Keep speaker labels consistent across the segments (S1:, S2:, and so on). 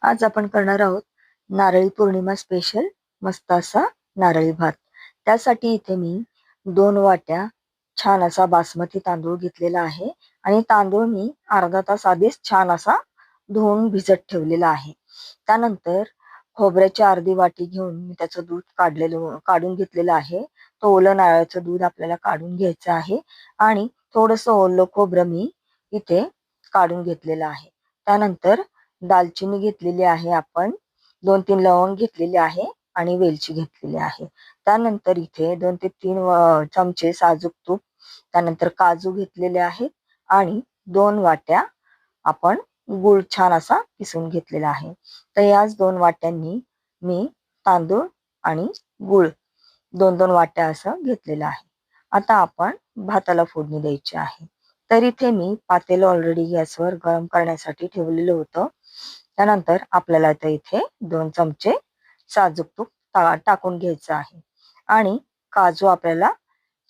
S1: आज आपण करणार आहोत नारळी पौर्णिमा स्पेशल मस्त असा नारळी भात। त्यासाठी इथे मी 2 वाट्या छान असा बासमती तांदूळ घेतलेला आहे आणि तांदूळ मी अर्धा तास आधीच छान असा धुवून भिजत ठेवलेला आहे। त्यानंतर खोबऱ्याची अर्धी वाटी घेऊन मी त्याचं दूध काढून घेतलेलं आहे। तो ओलं नारळाचं दूध आपल्याला काढून घ्यायचं आहे आणि थोडंसं ओलं खोबरं मी इथे काढून घेतलेलं आहे। त्यानंतर दालचिनी घेतलेली आहे आपण, 2-3 लवंग घेतलेले आहे आणि वेलची घेतलेली आहे। त्यानंतर इथे 2 ते 3 चमचे साजूक तूप, त्यानंतर काजू घेतलेले आहेत आणि 2 वाट्या आपण गूळ छान असा किसून घेतलेला आहे। तर याच 2 वाट्यांनी मी तांदूळ आणि गूळ 2-2 वाट्या असं घेतलेलं आहे। आता आपण भाताला फोडणी द्यायची आहे। तर इथे मी पातेलं ऑलरेडी गॅसवर गरम करण्यासाठी ठेवलेलं होतं। त्यानंतर आपल्याला इथे 2 चमचे साजूक तूप टाकून घ्यायचं आहे आणि काजू आपल्याला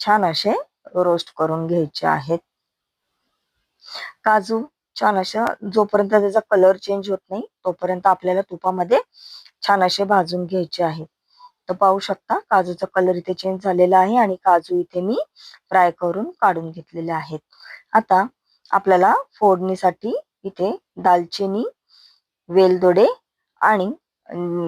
S1: छान असे रोस्ट करून घ्यायचे आहेत। काजू छान अशा जोपर्यंत त्याचा कलर चेंज होत नाही तोपर्यंत आपल्याला तुपामध्ये छान असे भाजून घ्यायचे आहेत। तर पाहू शकता काजूचा कलर इथे चेंज झालेला आहे आणि काजू इथे मी फ्राय करून काढून घेतलेले आहेत। आता आपल्याला फोडणीसाठी इथे दालचिनी, वेलदोडे आणि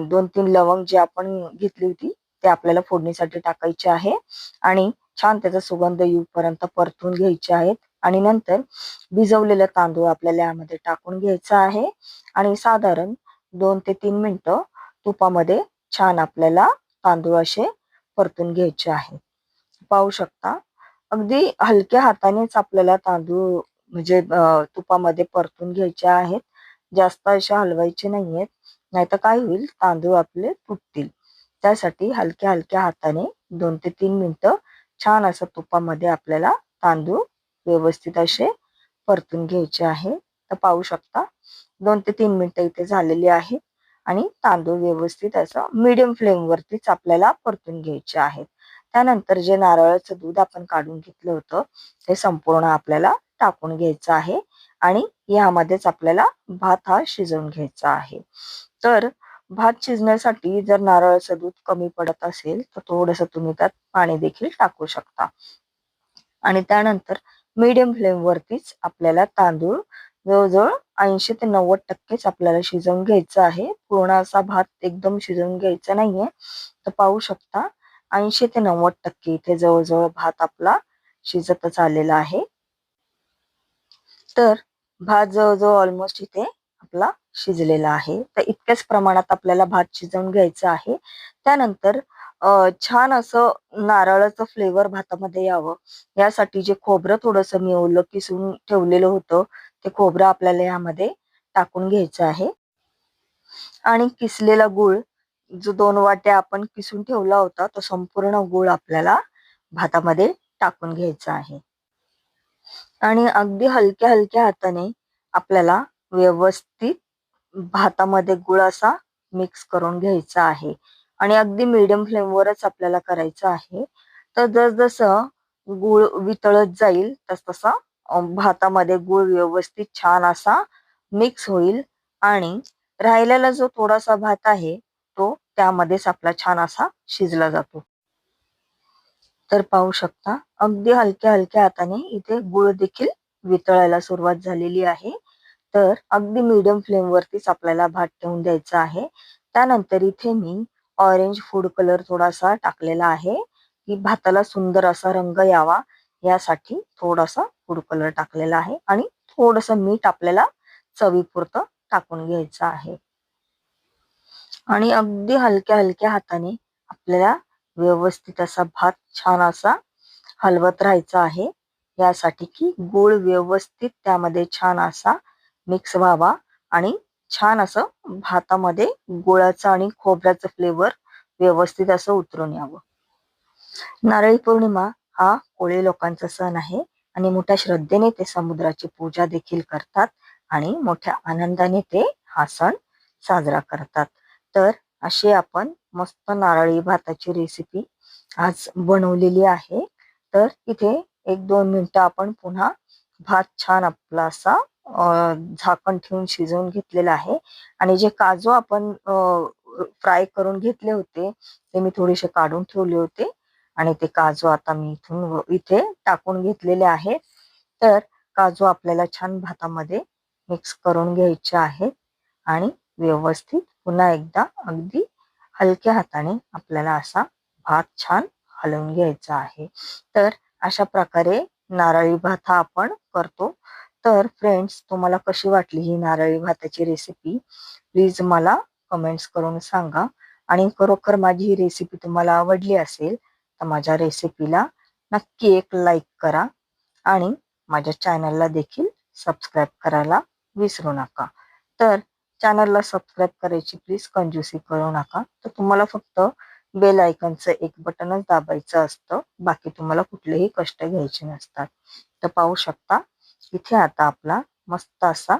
S1: 2-3 लवंग जे आपण घेतली होती ते आपल्याला फोडणीसाठी टाकायचे आहे आणि छान त्याचा सुगंध येऊपर्यंत परतून घ्यायचे आहेत आणि नंतर भिजवलेला तांदूळ आपल्याला यामध्ये टाकून घ्यायचा आहे आणि साधारण 2 ते 3 मिनिटं तुपामध्ये छान आपल्याला तांदूळ असे परतून घ्यायचे आहे। पाहू शकता अगदी हलक्या हातानेच आपल्याला तांदूळ म्हणजे तुपामध्ये परतून घ्यायचे आहेत। जास्त असे हलवायचे नाहीयेत, नाहीतर काय होईल तांदूळ आपले तुटतील। त्यासाठी हलक्या हलक्या हाताने 2 ते 3 मिनिटं छान असं तुपामध्ये आपल्याला तांदूळ व्यवस्थित असे परतून घ्यायचे आहे। तर पाहू शकता 2 ते 3 मिनिटं इथे झालेली आहे आणि तांदूळ व्यवस्थित असं मीडियम फ्लेम वरतीच आपल्याला परतून घ्यायचे आहेत। त्यानंतर जे नारळाचं दूध आपण काढून घेतलं होतं ते संपूर्ण आपल्याला टाकून घ्यायचं आहे आणि यामध्येच आपल्याला भात हा शिजवून घ्यायचा आहे। तर भात शिजण्यासाठी जर नारळाचं दूध कमी पडत असेल तर थोडंसं तुम्ही त्यात पाणी देखील टाकू शकता आणि त्यानंतर मीडियम फ्लेम वरतीच आपल्याला तांदूळ जवळजवळ 80 ते 90% आपल्याला शिजवून घ्यायचं आहे। पूर्ण असा भात एकदम शिजवून घ्यायचा नाहीये। तर पाहू शकता 80 ते 90% इथे जवळजवळ भात आपला शिजतच आलेला आहे। तर भात जवळजवळ ऑलमोस्ट इथे आपला शिजलेला आहे। तर इतक्याच प्रमाणात आपल्याला भात शिजवून घ्यायचं आहे। त्यानंतर छान असं नारळाचं फ्लेवर भातामध्ये यावं यासाठी जे खोबरं थोडंसं मी ओलं किसून ठेवलेलं होतं ते खोबरं आपल्याला यामध्ये टाकून घ्यायचं आहे आणि किसलेला गूळ जो 2 वाट्या आपण किसून ठेवला होता तो संपूर्ण गूळ आपल्याला भातामध्ये टाकून घ्यायचा आहे आणि अगदी हलक्या हलक्या हाताने आपल्याला व्यवस्थित भातामध्ये गूळ असा मिक्स करून घ्यायचा आहे आणि अगदी मीडियम फ्लेमवरच आपल्याला करायचं आहे। तर जसजसं गूळ वितळत जाईल तसतसा भातामध्ये गूळ व्यवस्थित छान असा मिक्स होईल आणि राहिलेला जो थोडासा भात आहे तो त्यामध्येच आपला छान असा शिजला जातो। तर पाहू शकता अगदी हलक्या हलक्या हाताने इथे गूळ देखील वितळायला सुरुवात झालेली आहे। तर अगदी मीडियम फ्लेम वरतीच आपल्याला भात ठेवून द्यायचा आहे। त्यानंतर इथे मी ऑरेंज फूड कलर थोडासा टाकलेला आहे की भाताला सुंदर असा रंग यावा यासाठी थोडासा फूड कलर टाकलेला आहे आणि थोडंसं मीठ आपल्याला चवीपुरतं टाकून घ्यायचं आहे आणि अगदी हलक्या हलक्या हाताने आपल्याला व्यवस्थित असा भात छान असा हलवत राहायचा आहे यासाठी की गूळ व्यवस्थित त्यामध्ये छान असा मिक्स व्हावा आणि छान असं भातामध्ये गुळाचं आणि खोबऱ्याचं फ्लेवर व्यवस्थित असं उतरून यावं। नारळी पौर्णिमा हा कोळी लोकांचा सण आहे आणि मोठ्या श्रद्धेने ते समुद्राची पूजा देखील करतात आणि मोठ्या आनंदाने ते हा सण साजरा करतात। तर अशी आपण मस्त नारळी भाताची रेसिपी आज बनवलेली आहे। तर इथे 1-2 मिनिटं आपण पुन्हा भात छान आपला असा झाकण ठेवून शिजवून घेतलेलं आहे आणि जे काजू आपण फ्राय करून घेतले होते ते मी थोडेसे काढून ठेवले होते आणि ते काजू आता मी इथे टाकून घेतलेले आहे. तर काजू आपल्याला छान भातामध्ये मिक्स करून घ्यायचे आहेत आणि व्यवस्थित पुन्हा एकदा अगदी हलक्या हाताने आपल्याला असा भात छान हलवून घ्यायचा आहे. तर अशा प्रकारे नारळी भात हा आपण करतो. तर फ्रेंड्स, तुम्हाला कशी वाटली ही नारळी भाताची रेसिपी प्लीज मला कमेंट्स करून सांगा. आणि खरोखर माझी ही रेसिपी तुम्हाला आवडली असेल तर माझ्या रेसिपीला नक्की एक लाईक करा आणि माझ्या चॅनलला देखील सबस्क्राईब करायला विसरू नका. तर चॅनलला सबस्क्राईब करायची प्लीज कंजूसी करू नका. तर तुम्हाला फक्त बेल आयकॉनचं एक बटनच दाबायचं असतं, बाकी तुम्हाला कुठलेही कष्ट घ्यायचे नसतात. तर पाहू शकता इथे आता आपला मस्त असा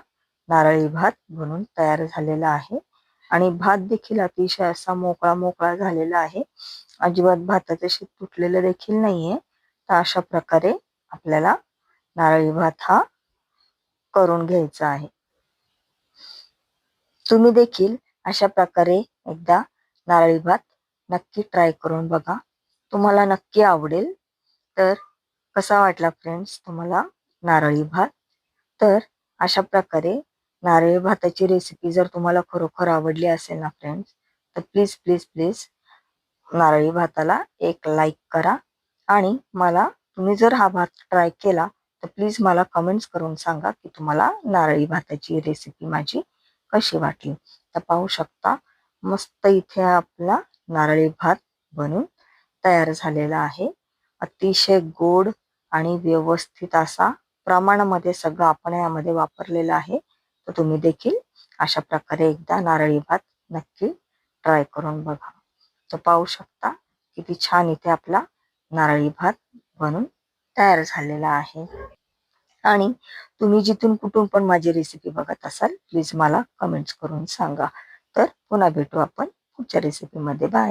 S1: नारळी भात बनून तयार झालेला आहे आणि भात देखील अतिशय असा मोकळा मोकळा झालेला आहे. अजिबात भाताचे शीत तुटलेलं देखील नाहीये. तर अशा प्रकारे आपल्याला नारळी भात हा करून घ्यायचा आहे. तुम्ही देखील अशा प्रकारे एकदा नारळी भात नक्की ट्राय करून बघा, तुम्हाला नक्की आवडेल. तर कसा वाटला फ्रेंड्स तुम्हाला नारळी भात? तर अशा प्रकारे नारळी भाताची रेसिपी जर तुम्हाला खरोखर आवडली असेल ना फ्रेंड्स, तर प्लीज प्लीज प्लीज नारळी भाताला एक लाईक करा आणि मला तुम्ही जर हा भात ट्राय केला तर प्लीज मला कमेंट्स करून सांगा की तुम्हाला नारळी भाताची रेसिपी माझी कशी वाटली. तर पाहू शकता मस्त इथे आपला नारळी भात बनून तयार झालेला आहे. अतिशय गोड आणि व्यवस्थित असा प्रमाणामध्ये सगळं आपण यामध्ये वापरलेलं आहे. तर तुम्ही देखील अशा प्रकारे एकदा नारळी भात नक्की ट्राय करून बघा. तर पाहू शकता किती छान इथे आपला नारळी भात बनून तयार झालेला आहे. आणि तुम्ही जिथून कुठून पण माझी रेसिपी बघत असाल प्लीज मला कमेंट्स करून सांगा. तर पुन्हा भेटू आपण पुढच्या रेसिपीमध्ये. बाय.